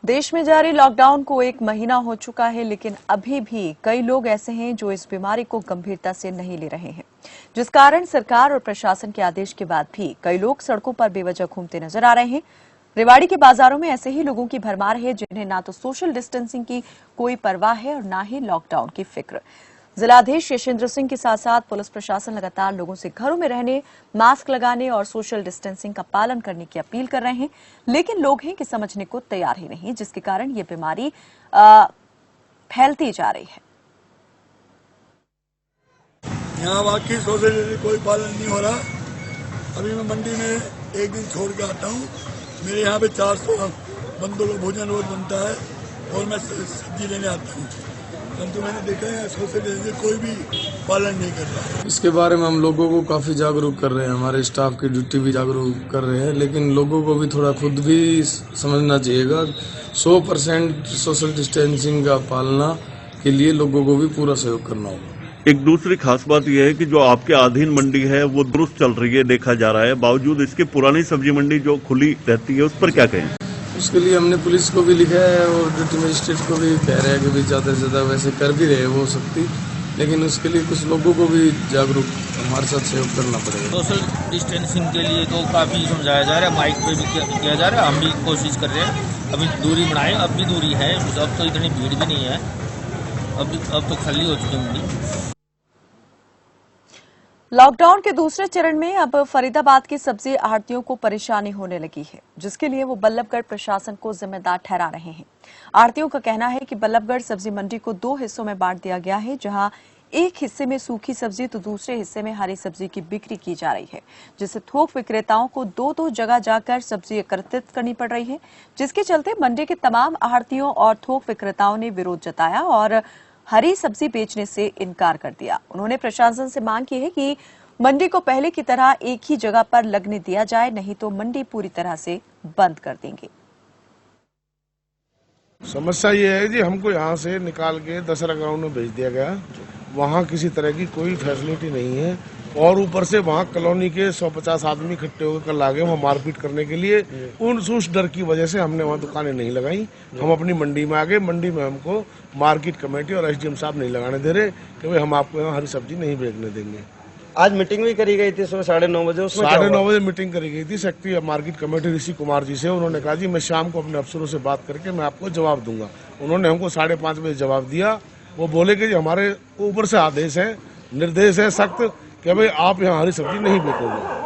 देश में जारी लॉकडाउन को 1 महीना हो चुका है, लेकिन अभी भी कई लोग ऐसे हैं जो इस बीमारी को गंभीरता से नहीं ले रहे हैं, जिस कारण सरकार और प्रशासन के आदेश के बाद भी कई लोग सड़कों पर बेवजह घूमते नजर आ रहे हैं। रेवाड़ी के बाजारों में ऐसे ही लोगों की भरमार है जिन्हें ना तो सोशल डिस्टेंसिंग की कोई परवाह है और ना ही लॉकडाउन की फिक्र। जिलाधीश यशेंद्र सिंह के साथ साथ पुलिस प्रशासन लगातार लोगों से घरों में रहने, मास्क लगाने और सोशल डिस्टेंसिंग का पालन करने की अपील कर रहे हैं, लेकिन लोग हैं कि समझने को तैयार ही नहीं, जिसके कारण ये बीमारी फैलती जा रही है। यहाँ वाकई सोशल डिस्टेंसिंग कोई पालन नहीं हो रहा। अभी मैं मंडी में एक दिन छोड़ के आता हूँ। मेरे यहाँ पे 400 बंदों का भोजन रोज बनता है और मैं सब्जी लेने आता हूँ, परंतु मैंने देखा है सोशल डिस्टेंसिंग कोई भी पालन नहीं कर रहा। इसके बारे में हम लोगों को काफी जागरूक कर रहे हैं, हमारे स्टाफ की ड्यूटी भी जागरूक कर रहे हैं, लेकिन लोगों को भी थोड़ा खुद भी समझना चाहिएगा। 100% सोशल डिस्टेंसिंग का पालना के लिए लोगों को भी पूरा सहयोग करना होगा। एक दूसरी खास बात यह है कि जो आपके अधीन मंडी है वो दुरुस्त चल रही है, देखा जा रहा है। बावजूद इसके पुरानी सब्जी मंडी जो खुली रहती है उस पर क्या कहें? उसके लिए हमने पुलिस को भी लिखा है और ड्यूटी मजिस्ट्रेट को भी कह रहे हैं कि भी ज़्यादा से ज़्यादा वैसे कर भी रहे वो सकती, लेकिन उसके लिए कुछ लोगों को भी जागरूक हमारे साथ सहयोग करना पड़ेगा। सोशल डिस्टेंसिंग के लिए तो काफ़ी समझाया जा रहा है, माइक पे भी किया जा रहा है, हम भी कोशिश कर रहे हैं। अभी दूरी बनाए, अब भी दूरी है, अब तो इतनी भीड़ भी नहीं है, अब तो खाली हो चुकी मंडी। लॉकडाउन के दूसरे चरण में अब फरीदाबाद की सब्जी आढ़तियों को परेशानी होने लगी है, जिसके लिए वो बल्लभगढ़ प्रशासन को जिम्मेदार ठहरा रहे हैं। आढ़तियों का कहना है कि बल्लभगढ़ सब्जी मंडी को 2 हिस्सों में बांट दिया गया है, जहां एक हिस्से में सूखी सब्जी तो दूसरे हिस्से में हरी सब्जी की बिक्री की जा रही है, जिससे थोक विक्रेताओं को 2 जगह जाकर सब्जी एकत्रित करनी पड़ रही है, जिसके चलते मंडी के तमाम आढ़तियों और थोक विक्रेताओं ने विरोध जताया और हरी सब्जी बेचने से इनकार कर दिया। उन्होंने प्रशासन से मांग की है कि मंडी को पहले की तरह एक ही जगह पर लगने दिया जाए, नहीं तो मंडी पूरी तरह से बंद कर देंगे। समस्या ये है जी, हमको यहाँ से निकाल के दशहरा ग्राउंड में भेज दिया गया। वहाँ किसी तरह की कोई फैसिलिटी नहीं है और ऊपर से वहाँ कॉलोनी के 150 आदमी इकट्ठे होकर कल आ गए वहाँ मारपीट करने के लिए। उस डर की वजह से हमने वहाँ दुकानें नहीं लगाई, हम अपनी मंडी में आ गए। मंडी में हमको मार्केट कमेटी और एसडीएम साहब नहीं लगाने दे रहे कि भाई हम आपको यहाँ हरी सब्जी नहीं बेचने देंगे। आज मीटिंग भी करी गई थी सुबह 9:30 बजे। उसमें 9:30 बजे मीटिंग करी गई थी secretary market committee Rishi Kumar ji से। उन्होंने कहा जी मैं शाम को अपने अफसरों से बात करके मैं आपको जवाब दूंगा। उन्होंने हमको 5:30 बजे जवाब दिया। वो बोले कि हमारे ऊपर से आदेश है, निर्देश है सख्त कि भाई आप यहाँ हरी सब्जी नहीं बेचोगे।